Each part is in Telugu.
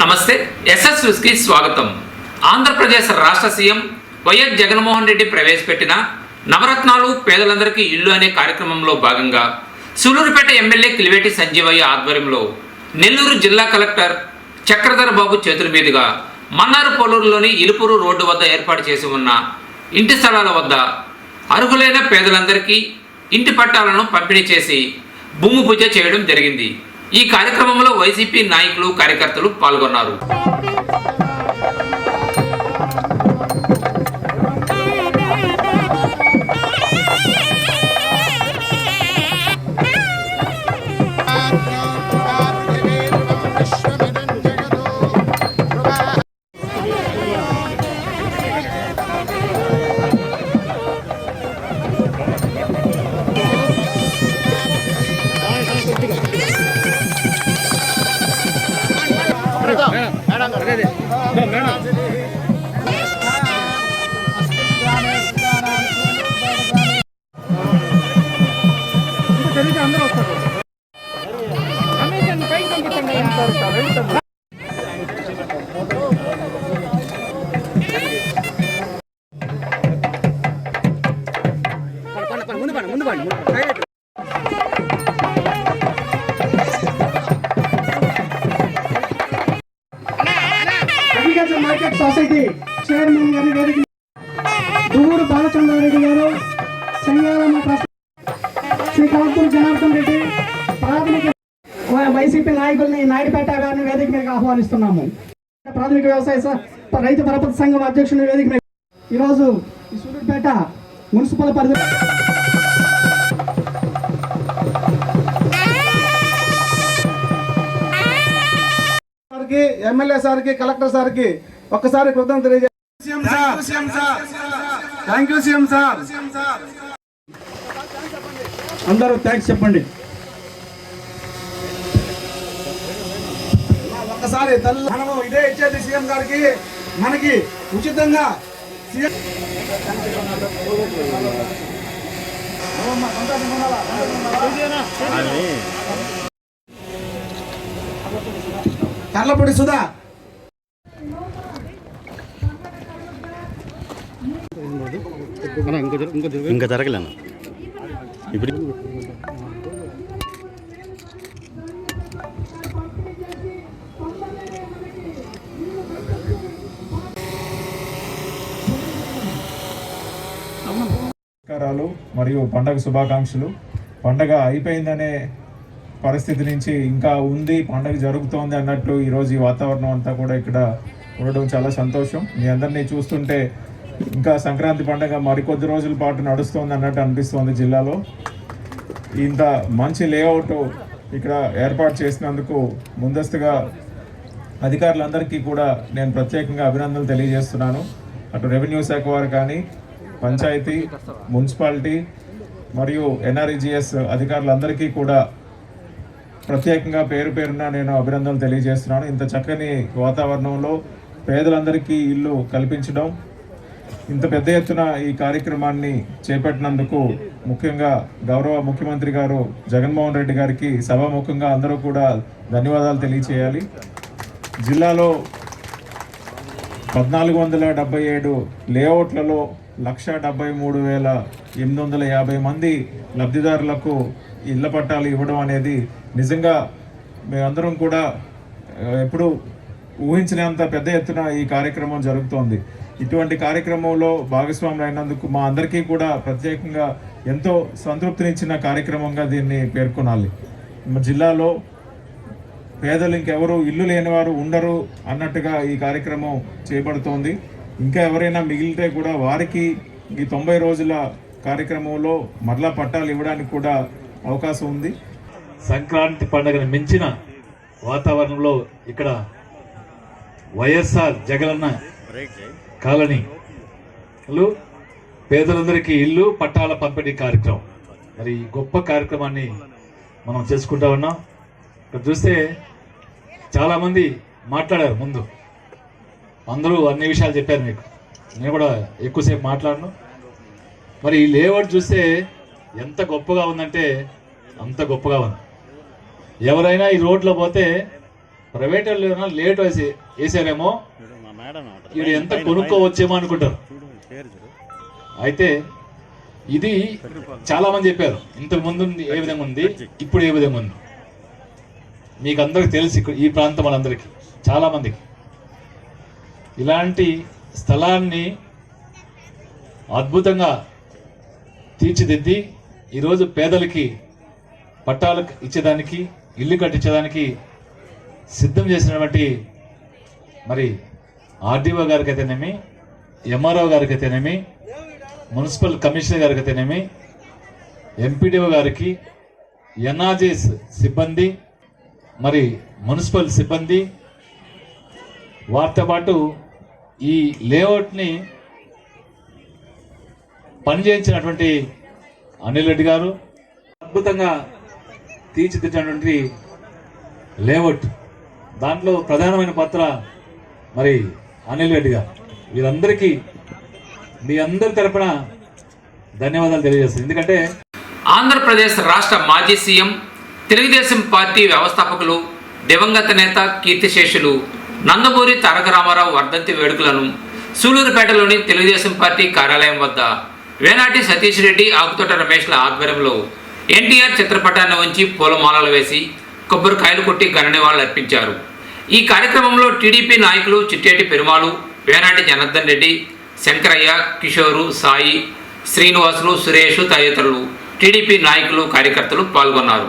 నమస్తే ఎస్ఎస్ న్యూస్ కి స్వాగతం. ఆంధ్రప్రదేశ్ రాష్ట్ర సీఎం వైఎస్ జగన్మోహన్ రెడ్డి ప్రవేశపెట్టిన నవరత్నాలు పేదలందరికీ ఇల్లు అనే కార్యక్రమంలో భాగంగా సూలూరుపేట ఎమ్మెల్యే కిలివేటి సంజీవయ్య ఆధ్వర్యంలో నెల్లూరు జిల్లా కలెక్టర్ చక్రధర్ బాబు చేతుల మీదుగా మన్నారుపోలూరులోని ఇలుపూరు రోడ్డు వద్ద ఏర్పాటు చేసి ఉన్న ఇంటి స్థలాల వద్ద అర్హులైన పేదలందరికీ ఇంటి పట్టాలను పంపిణీ చేసి భూమి పూజ చేయడం జరిగింది. ఈ కార్యక్రమంలో వైసీపీ నాయకులు కార్యకర్తలు పాల్గొన్నారు. మార్కెట్ సొసైటీ చైర్మన్ గారి వేదిక దువ్వూరు బాలచంద్రారెడ్డి గారు, సంగారమ్మ ట్రస్ట్ శ్రీ కలెక్టర్ జనార్దన్ రెడ్డి, ప్రాథమిక వైసీపీ నాయకుల్ని నాయుడుపేట గారిని వేదిక మీద ఆహ్వానిస్తున్నాము. ప్రాథమిక వ్యవసాయ రైతు పరపతి సంఘం అధ్యక్షుని వేదిక మీద ఈరోజు ఈ సూలూరుపేట మున్సిపల్ పరిధి ఎమ్మెల్యే సార్కి కలెక్టర్ సార్కి ఒక్కసారి కృతజ్ఞతలు తెలియజేస్తాం. Thank you CM sir. అందరూ థ్యాంక్స్ చెప్పండి. ఒక్కసారి మనము ఇదే ఇచ్చేది సీఎం గారికి, మనకి ఉచితంగా కర్లపూడి సుధా ఇంకా జరగలేను ఇప్పుడు నమస్కారాలు మరియు పండగ శుభాకాంక్షలు. పండగ అయిపోయిందనే పరిస్థితి నుంచి ఇంకా ఉంది, పండగ జరుగుతోంది అన్నట్టు ఈరోజు ఈ వాతావరణం అంతా కూడా ఇక్కడ ఉండడం చాలా సంతోషం. మీ అందరినీ చూస్తుంటే ఇంకా సంక్రాంతి పండగ మరికొద్ది రోజుల పాటు నడుస్తుంది అన్నట్టు అనిపిస్తోంది. జిల్లాలో ఇంత మంచి లేఅవుట్ ఇక్కడ ఏర్పాటు చేసినందుకు ముందస్తుగా అధికారులందరికీ కూడా నేను ప్రత్యేకంగా అభినందనలు తెలియజేస్తున్నాను. అటు రెవెన్యూ శాఖ వారు కానీ, పంచాయతీ, మున్సిపాలిటీ మరియు ఎన్ఆర్ఈజిఎస్ అధికారులందరికీ కూడా ప్రత్యేకంగా పేరు పేరున నేను అభినందనలు తెలియజేస్తున్నాను. ఇంత చక్కని వాతావరణంలో పేదలందరికీ ఇల్లు కల్పించడం, ఇంత పెద్ద ఎత్తున ఈ కార్యక్రమాన్ని చేపట్టినందుకు ముఖ్యంగా గౌరవ ముఖ్యమంత్రి గారు జగన్మోహన్ రెడ్డి గారికి సభాముఖంగా అందరూ కూడా ధన్యవాదాలు తెలియచేయాలి. జిల్లాలో 1477 లేఅవుట్లలో 1,73,850 మంది లబ్ధిదారులకు ఇళ్ల పట్టాలు ఇవ్వడం అనేది నిజంగా మేమందరం కూడా ఎప్పుడు ఊహించినంత పెద్ద ఎత్తున ఈ కార్యక్రమం జరుగుతోంది. ఇటువంటి కార్యక్రమంలో భాగస్వాములు అయినందుకు మా అందరికీ కూడా ప్రత్యేకంగా ఎంతో సంతృప్తినిచ్చిన కార్యక్రమంగా దీన్ని పేర్కొనాలి. జిల్లాలో పేదలు ఇంకెవరు ఇల్లు లేనివారు ఉండరు అన్నట్టుగా ఈ కార్యక్రమం చేపడుతోంది. ఇంకా ఎవరైనా మిగిలితే కూడా వారికి ఈ 90 రోజుల కార్యక్రమంలో మరలా పట్టాలు ఇవ్వడానికి కూడా అవకాశం ఉంది. సంక్రాంతి పండుగను మించిన వాతావరణంలో ఇక్కడ వైఎస్ఆర్ జగనన్న కాలనీలు పేదలందరికీ ఇల్లు పట్టాల పంపిణీ కార్యక్రమం, మరి ఈ గొప్ప కార్యక్రమాన్ని మనం చేసుకుంటా ఉన్నాం. ఇక్కడ చూస్తే చాలామంది మాట్లాడారు, ముందు అందరూ అన్ని విషయాలు చెప్పారు మీకు, నేను కూడా ఎక్కువసేపు మాట్లాడను. మరి ఈ లేఅవుట్ చూస్తే ఎంత గొప్పగా ఉందంటే అంత గొప్పగా ఉంది. ఎవరైనా ఈ రోడ్లో పోతే ప్రైవేట్ వాళ్ళు లేట్ వేసారేమో వీడు ఎంత కొనుక్కోవచ్చేమో అనుకుంటారు. అయితే ఇది చాలా మంది చెప్పారు, ఇంతకు ముందు ఏ విధంగా ఉంది, ఇప్పుడు ఏ విధంగా ఉంది. మీకు అందరికి తెలిసి ఈ ప్రాంతం వాళ్ళందరికీ చాలా మందికి ఇలాంటి స్థలాన్ని అద్భుతంగా తీర్చిదిద్ది ఈరోజు పేదలకి పట్టాలు ఇచ్చేదానికి, ఇల్లు కట్టించేదానికి సిద్ధం చేసినటువంటి మరి ఆర్డీఓ గారికి అయితేనేమి, ఎంఆర్ఓ గారికి అయితేనేమి, మున్సిపల్ కమిషనర్ గారికి అయితేనేమి, ఎంపీడీఓ గారికి, ఎన్ఆర్జీఎస్ సిబ్బంది, మరి మున్సిపల్ సిబ్బంది, వారితో పాటు ఈ లేఅవుట్ని పనిచేయించినటువంటి అనిల్ రెడ్డి గారు, అద్భుతంగా తీర్చిదిద్దినటువంటి లేఅవుట్, దాంట్లో ప్రధానమైన పాత్ర మరి అనిల్ రెడ్డి గారు. వీరందరికీ మీ అందరి తరపున ధన్యవాదాలు తెలియజేస్తాను. ఎందుకంటే ఆంధ్రప్రదేశ్ రాష్ట్ర మాజీ సీఎం, తెలుగుదేశం పార్టీ వ్యవస్థాపకులు, దివంగత నేత, కీర్తిశేషులు నందమూరి తారక రామారావు వర్ధంతి వేడుకలను సూలూరుపేటలోని తెలుగుదేశం పార్టీ కార్యాలయం వద్ద వేనాటి సతీష్ రెడ్డి, ఆకుతోట రమేష్ల ఆధ్వర్యంలో ఎన్టీఆర్ చిత్రపటాన్ని ఉంచి పూలమాలలు వేసి కొబ్బరికాయలు కొట్టి ఘన నివాళులు అర్పించారు. ఈ కార్యక్రమంలో టీడీపీ నాయకులు చిట్టేటి పెరుమాళు, వేనాటి జనార్దన్ రెడ్డి, శంకరయ్య, కిషోరు, సాయి, శ్రీనివాసులు, సురేష్ తదితరులు టీడీపీ నాయకులు, కార్యకర్తలు పాల్గొన్నారు.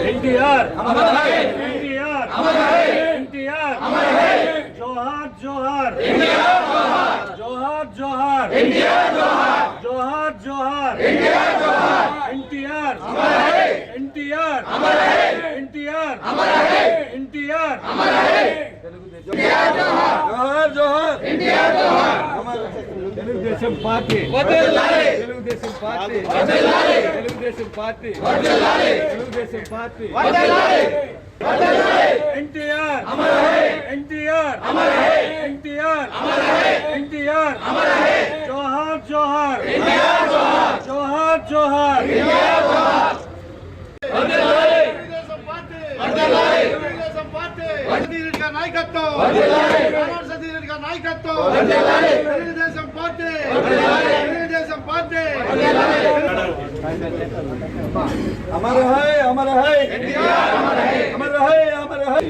एनटीआर अमर है, एनटीआर अमर है, एनटीआर अमर है, जोहार जोहार एनटीआर, जोहार जोहार एनटीआर, जोहार जोहार एनटीआर, एनटीआर अमर है, एनटीआर अमर है, एनटीआर अमर है, एनटीआर अमर है, जोहार जोहार एनटीआर, जोहार తెలుగుదేశం పార్టీ వర్ధిల్లాలి, తెలుగుదేశం పార్టీ వర్ధిల్లాలి, తెలుగుదేశం పార్టీ వర్ధిల్లాలి, తెలుగుదేశం పార్టీ వర్ధిల్లాలి, వర్ధిల్లాలి, ఎన్టీఆర్ అమర్ హై, ఎన్టీఆర్ అమర్ హై, ఎన్టీఆర్ అమర్ హై, ఎన్టీఆర్ అమర్ హై, జోహార్ జోహార్ ఎన్టీఆర్, జోహార్ జోహార్ జోహార్ ఎన్టీఆర్, జోహార్ వర్ధిల్లాలి, తెలుగుదేశం పార్టీ వర్ధిల్లాలి, తెలుగుదేశం పార్టీ వర్ధిల్లాలి, నాయకత్వం వర్ధిల్లాలి, సతీష్ రెడ్డి గారి నాయకత్వం వర్ధిల్లాలి, తెలుగుదేశం పార్టీ వర్ధిల్లాలి, తెలుగుదేశం పార్టీ వర్ధిల్లాలి, అమర్ హై అమర్ హై ఎన్టీఆర్ అమర్ high, Amar high Amar high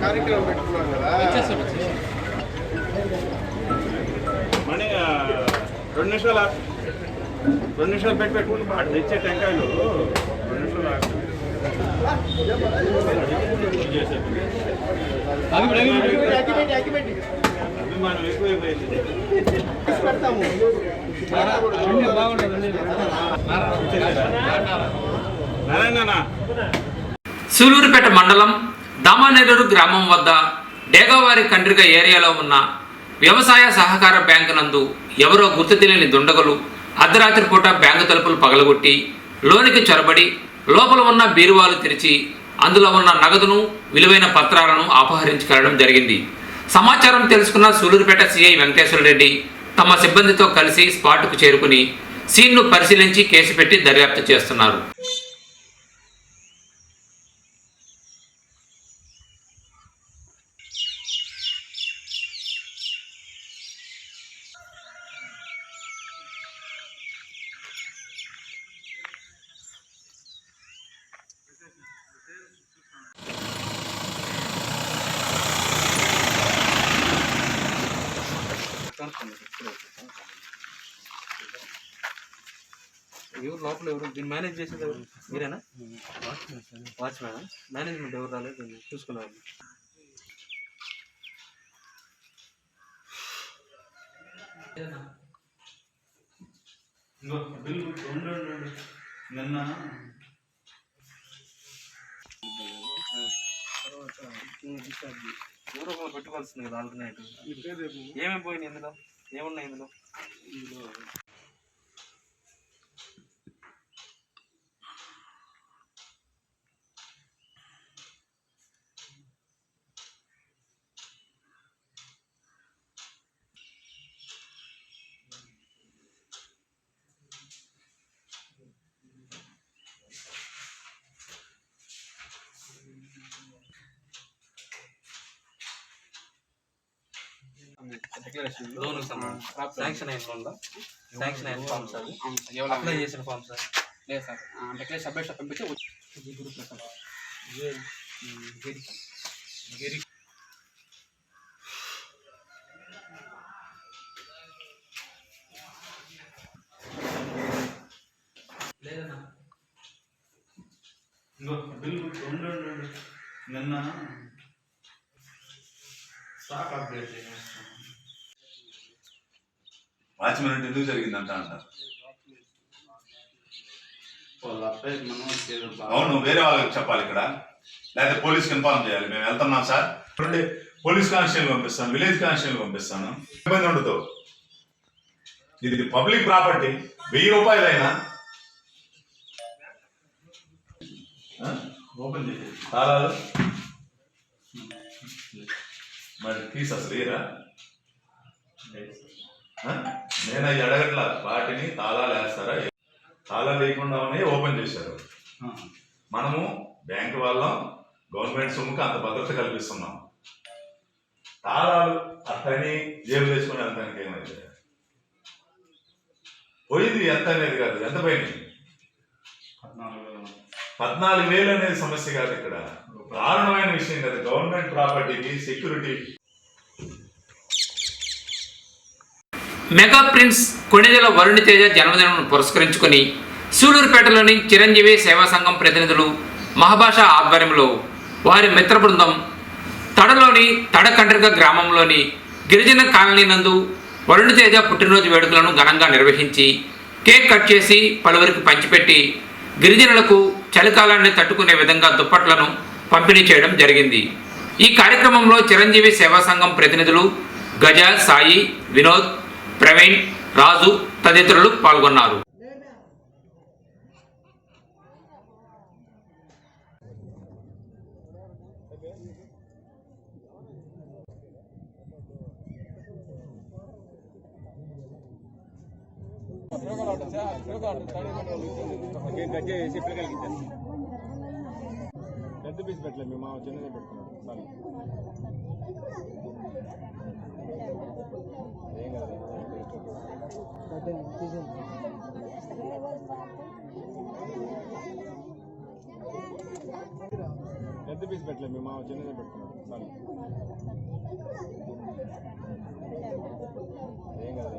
కార్యక్రమం పెట్టుకున్నాం కదా, 2 నిమిషాలు పెట్టుకుంటే తెచ్చే టెంకాయలు 2 నిమిషాలు సూలూరుపేట మండలం దామానేరూరు గ్రామం వద్ద డేగావారి కండ్రిక ఏరియాలో ఉన్న వ్యవసాయ సహకార బ్యాంకు నందు ఎవరో గుర్తు తెలియని దుండగులు అర్ధరాత్రి పూట బ్యాంకు తలుపులు పగలగొట్టి లోనికి చొరబడి లోపల ఉన్న బీరువాలు తెరిచి అందులో ఉన్న నగదును విలువైన పత్రాలను అపహరించుకెళ్లడం జరిగింది. సమాచారం తెలుసుకున్న సూలూరుపేట సిఐ వెంకటేశ్వర రెడ్డి తమ సిబ్బందితో కలిసి స్పాట్కు చేరుకుని సీన్ను పరిశీలించి కేసు పెట్టి దర్యాప్తు చేస్తున్నారు. ఎవరు లోపల ఎవరు దీన్ని మేనేజ్ చేసేది ఎవరు మీరేనా? వాచ్మ్యాన్ మేనేజ్మెంట్ ఎవరు రాలేదు చూసుకున్నారు. నిన్న ఎవరో ఒకరు పెట్టుకోవాల్సింది కదా ఆల్టర్నేటివ్. ఏమేమి పోయినాయి ఇందులో? ఏమున్నాయి ఇందులో? లోన్ శాంక్షన్ అయిన లోన్ శాంక్షన్ అయిన ఫార్మ్స్ అవి అప్లై చేసిన ఫార్మ్స్ లేదు సార్. డిక్లేర్ సబ్మిట్ పంపిస్తే లేదన్నా బిల్ నిన్న స్టాక్ అప్డేట్ వాచ్మెన్ ఎందుకు జరిగిందంట అంటారు. అవును, వేరే వాళ్ళకి చెప్పాలి ఇక్కడ, లేకపోతే పోలీస్కి ఇన్ఫార్మ్ చేయాలి. మేము వెళ్తున్నాం సార్, పోలీస్ కానిస్టేబుల్ పంపిస్తాను, విలేజ్ కానిస్టేబుల్ పంపిస్తాను. ఇబ్బంది ఉండదు. ఇది పబ్లిక్ ప్రాపర్టీ. 1000 రూపాయలైనా ఓపెన్ చేసి తాళాలు మరి తీసి అసలు ఏరా నేను అవి అడగట్లా. వాటిని తాళాలు వేస్తారా? తాళాలు లేకుండా ఓపెన్ చేశారు. మనము బ్యాంకు వాళ్ళం గవర్నమెంట్ సొమ్ముకి అంత భద్రత కల్పిస్తున్నాం. తాళాలు అతని జేబు చేసుకుని అంతానికి ఏమైంది? పోయింది ఎంత అనేది కాదు, ఎంత పోయింది? 14,000 అనేది సమస్య కాదు ఇక్కడ. దారుణమైన విషయం కదా, గవర్నమెంట్ ప్రాపర్టీకి security. Mega prince Konidela Varun Teja జన్మదినం పురస్కరించుకొని సూలూరుపేటలోని చిరంజీవి సేవా సంఘం ప్రతినిధులు మహాభాష ఆధ్వర్యంలో వారి మిత్ర బృందం తడలోని తడకండ్రిక గ్రామంలోని గిరిజన కాలనీ నందు వరుణ్ తేజ పుట్టినరోజు వేడుకలను ఘనంగా నిర్వహించి కేక్ కట్ చేసి పలువురికి పంచిపెట్టి గిరిజనులకు చలికాలాన్ని తట్టుకునే విధంగా దుప్పట్లను పంపిణీ చేయడం జరిగింది. ఈ కార్యక్రమంలో చిరంజీవి సేవా సంఘం ప్రతినిధులు గజ, సాయి, వినోద్, ప్రవీణ్, రాజు తదితరులు పాల్గొన్నారు. పెద్ద పీస్ పెట్టలేదు, మేము చిన్నదే పెడుతున్నాడు. ఏం కాదు, పెద్ద పీస్ పెట్టలేదు, మేము చిన్నదే పెడుతున్నాడు. ఏం కాదు,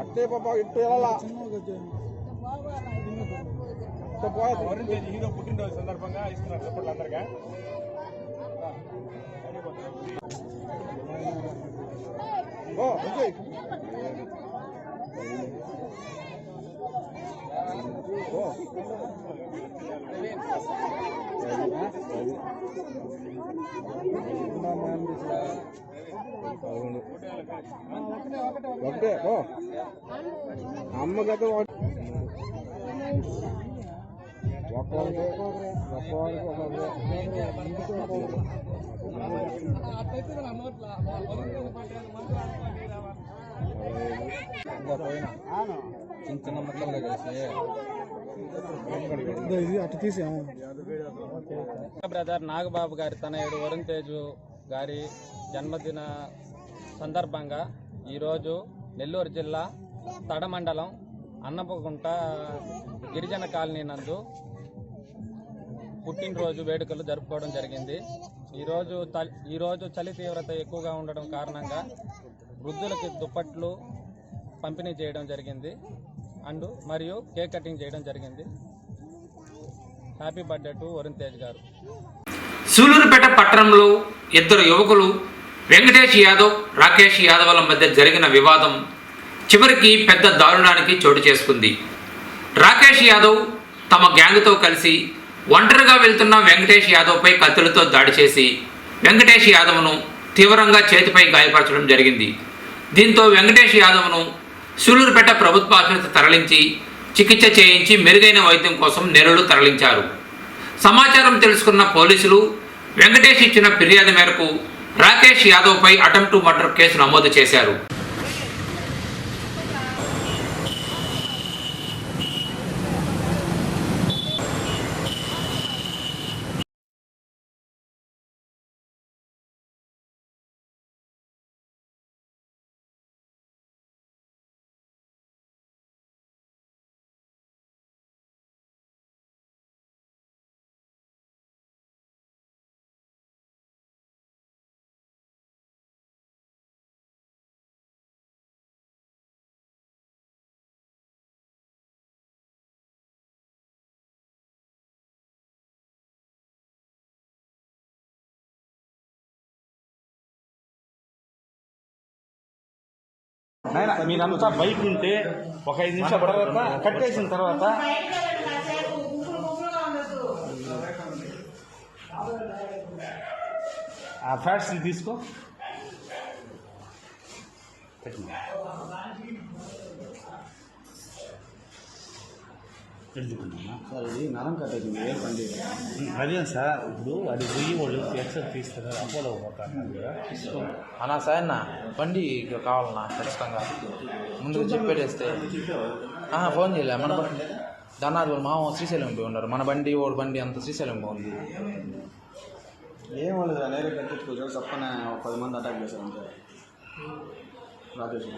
అట్టే పాప ఇట్టు వెళ్ళాలా హీరో పుట్టినరోజు సందర్భంగా ఇస్తున్నారు సపోర్ట్ అందరిగా ఒకటే అమ్మగత చిన్న మొత్తంలో కలిసి అటు తీసాము. బ్రదర్ నాగబాబు గారి తనయుడు వరుణ్ తేజ్ గారి జన్మదిన సందర్భంగా ఈరోజు నెల్లూరు జిల్లా తడ మండలం అన్నపగుంట గిరిజన కాలనీ నందు పుట్టినరోజు వేడుకలు జరుపుకోవడం జరిగింది. ఈరోజు చలి తీవ్రత ఎక్కువగా ఉండడం కారణంగా వృద్ధులకి దుప్పట్లు పంపిణీ చేయడం జరిగింది మరియు కేక్ కటింగ్ చేయడం జరిగింది. Happy birthday to Varun Tej గారు. సూలూరుపేట పట్టణంలో ఇద్దరు యువకులు వెంకటేష్ యాదవ్, రాకేష్ యాదవ్ల మధ్య జరిగిన వివాదం చివరికి పెద్ద దారుణానికి చోటు చేసుకుంది. రాకేష్ యాదవ్ తమ గ్యాంగ్తో కలిసి ఒంటరిగా వెళ్తున్న వెంకటేష్ యాదవ్పై కత్తులతో దాడి చేసి వెంకటేష్ యాదవ్ను తీవ్రంగా చేతిపై గాయపరచడం జరిగింది. దీంతో వెంకటేష్ యాదవ్ను సూలూరుపేట ప్రభుత్వ ఆసుపత్రికి తరలించి చికిత్స చేయించి మెరుగైన వైద్యం కోసం నెల్లూరు తరలించారు. సమాచారం తెలుసుకున్న పోలీసులు వెంకటేష్ ఇచ్చిన ఫిర్యాదు మేరకు రాకేష్ యాదవ్పై అటెంప్ట్ టు మర్డర్ కేసు నమోదు చేశారు. మీరంతా బయట ఉంటే ఒక 5 నిమిషాల తర్వాత కట్టేసిన తర్వాత ఆ ఫ్యాట్స్ తీసుకో. సార్ ఇది నరం కట్టేసింది ఏం పండి అదే సార్ ఇప్పుడు అది పోయి వాళ్ళు ఎక్సర్ తీస్తారు అపోలో పోతారు కదా అన్నా సార్ నా బండి కావాలన్నా ఖచ్చితంగా ముందుకు చెప్పేస్తే ఫోన్ చేయలే మన దానాది వాళ్ళు మామ శ్రీశైలం పోయి ఉన్నారు. మన బండి ఓడి బండి అంత శ్రీశైలం పోయింది. ఏం వాళ్ళు నేరే కట్టించుకోవచ్చు తప్పన 10 మంది అటాక్ చేశారు అంతే. రాజేష్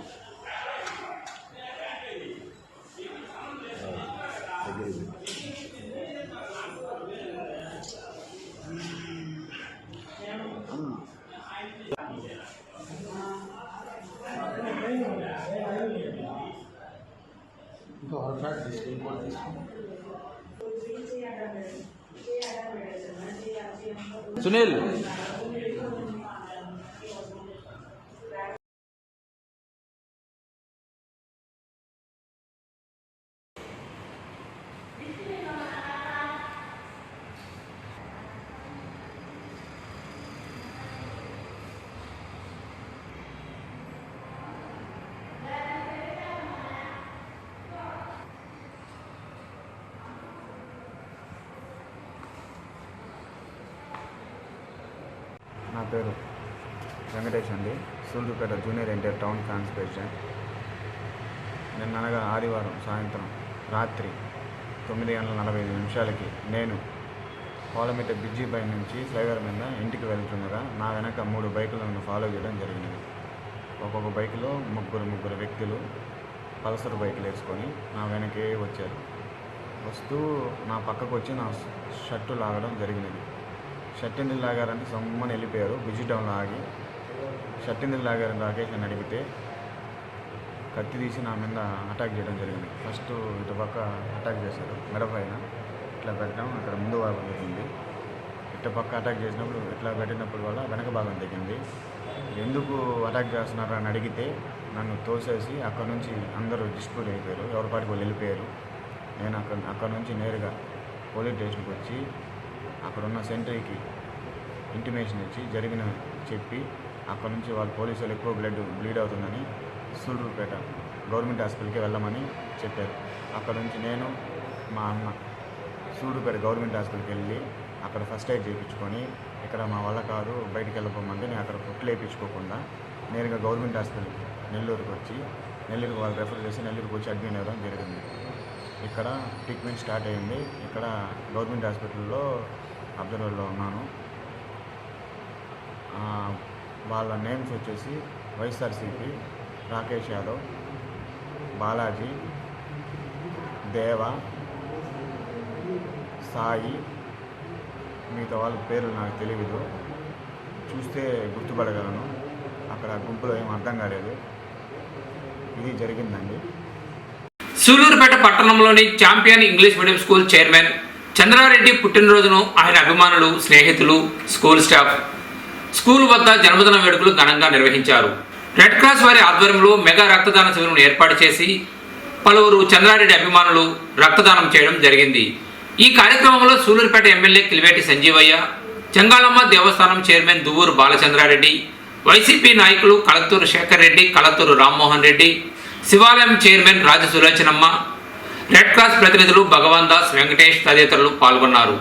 సునీల్ పేరు వెంకటేష్ అండి, Sullurpeta junior NTR town fans president. నిన్ననగా ఆదివారం సాయంత్రం రాత్రి 9:45 నేను పోలమిట బ్రిడ్జి పై నుంచి ఫ్లైఓవర్ మీద ఇంటికి వెళ్తుండగా నా వెనక 3 బైకులు నన్ను ఫాలో చేయడం జరిగినది. ఒక్కొక్క బైకులో ముగ్గురు వ్యక్తులు పల్సర్ బైకులు వేసుకొని నా వెనకే వచ్చారు. వస్తూ నా పక్కకు వచ్చి నా షర్టు లాగడం జరిగినది. షర్ట్ ఎందుకు లాగారంటే సమ్మని వెళ్ళిపోయారు. బ్రిడ్జి టౌన్లో ఆగి షర్ట్ ఎందుకు లాగారని రాకేష్ అని అడిగితే కత్తి తీసి నా మీద అటాక్ చేయడం జరిగింది. ఫస్ట్ ఇటు పక్క అటాక్ చేశారు, మెడ పైన ఇట్లా పెట్టడం అక్కడ ముందు భాగం తగ్గింది. ఇటు పక్క అటాక్ చేసినప్పుడు ఇట్లా పెట్టినప్పుడు వల్ల వెనక భాగం తగ్గింది. ఎందుకు అటాక్ చేస్తున్నారు అని అడిగితే నన్ను తోసేసి అక్కడ నుంచి అందరూ డిస్ప్యూట్ అయిపోయారు, ఎవరి పాటికి వాళ్ళు వెళ్ళిపోయారు. నేను అక్కడ నుంచి నేరుగా పోలీస్ స్టేషన్కి వచ్చి అక్కడున్న సెంట్రీకి ఇంటిమేషన్ ఇచ్చి జరిగిన చెప్పి అక్కడ నుంచి వాళ్ళు పోలీసులు ఎక్కువ బ్లీడ్ అవుతుందని సూళ్ళూరుపేట గవర్నమెంట్ హాస్పిటల్కి వెళ్ళమని చెప్పారు. అక్కడ నుంచి నేను మా అన్న సూళ్ళూరుపేట గవర్నమెంట్ హాస్పిటల్కి వెళ్ళి అక్కడ ఫస్ట్ ఎయిడ్ చేయించుకొని ఇక్కడ మా వల్ల కాదు బయటికి వెళ్ళిపోమంటే నేను అక్కడ కుట్లు వేయించుకోకుండా నేరుగా గవర్నమెంట్ హాస్పిటల్ నెల్లూరుకి వచ్చి నెల్లూరుకి వాళ్ళు రెఫర్ చేసి నెల్లూరుకి వచ్చి అడ్మిట్ అవ్వడం జరిగింది. ఇక్కడ ట్రీట్మెంట్ స్టార్ట్ అయింది. ఇక్కడ గవర్నమెంట్ హాస్పిటల్లో అబ్జర్వర్లో ఉన్నాను. వాళ్ళ నేమ్స్ వచ్చేసి వైఎస్ఆర్సీపీ రాకేష్ యాదవ్, బాలాజీ, దేవ, సాయి, మిగతా వాళ్ళ పేర్లు నాకు తెలియదు, చూస్తే గుర్తుపడగలను. అక్కడ గుంపులో ఏం అర్థం కాలేదు. ఇది జరిగిందండి. సూళ్ళూరుపేట పట్టణంలోని champion English medium school chairman Chandra Reddy పుట్టినరోజును ఆయన అభిమానులు, స్నేహితులు, స్కూల్ స్టాఫ్ స్కూల్ వద్ద జన్మదిన వేడుకలు ఘనంగా నిర్వహించారు. రెడ్ క్రాస్ వారి ఆధ్వర్యంలో మెగా రక్తదాన శిబిరం ఏర్పాటు చేసి పలువురు చంద్రారెడ్డి అభిమానులు రక్తదానం చేయడం జరిగింది. ఈ కార్యక్రమంలో సూళ్ళూరుపేట ఎమ్మెల్యే కిలివేటి సంజీవయ్య, చెంగాళమ్మ దేవస్థానం చైర్మన్ దువ్వూరు బాలచంద్రారెడ్డి, వైసీపీ నాయకులు కలత్తూరు శేఖర్ రెడ్డి, కలత్తూరు రామ్మోహన్ రెడ్డి, శివాలయం చైర్మన్ రాజు సులోచనమ్మ, రెడ్ క్రాస్ ప్రతినిధులు భగవాన్ దాస్, వెంకటేష్ తదితరులు పాల్గొన్నారు.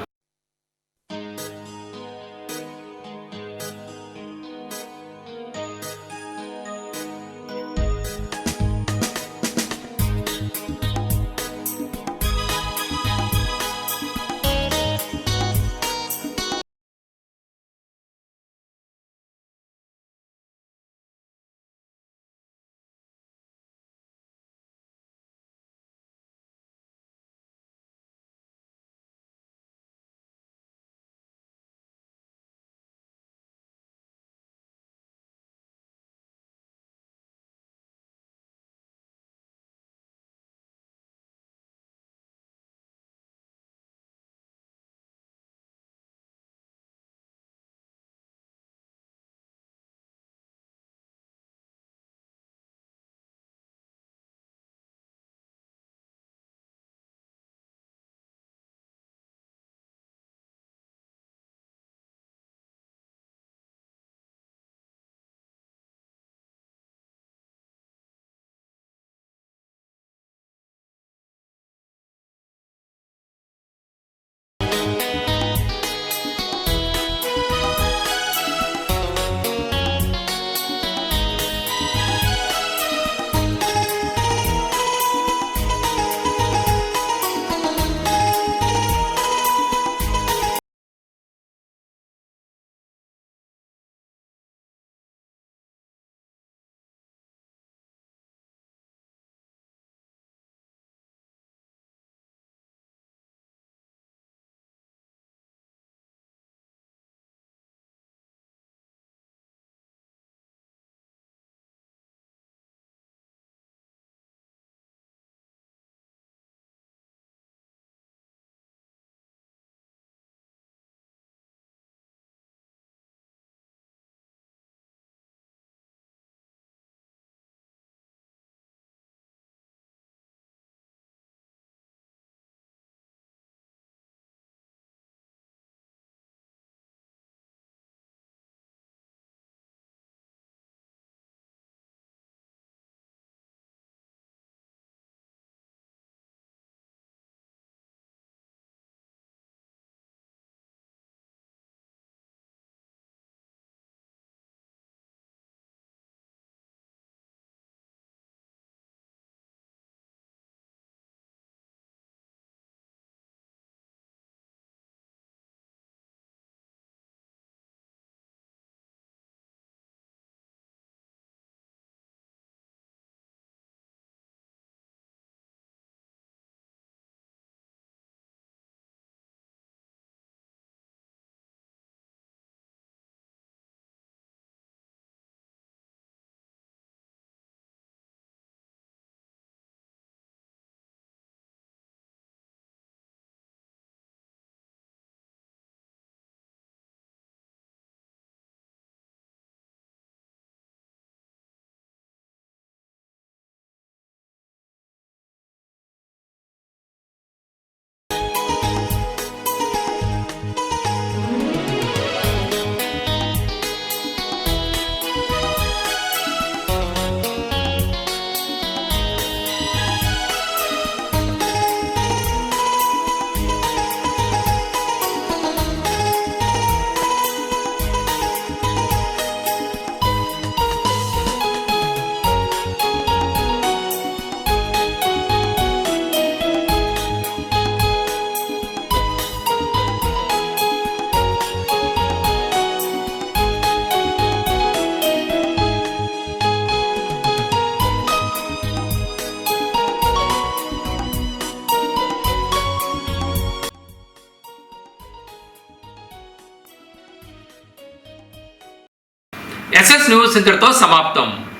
న్యూస్ ఇంతటితో సమాప్తం.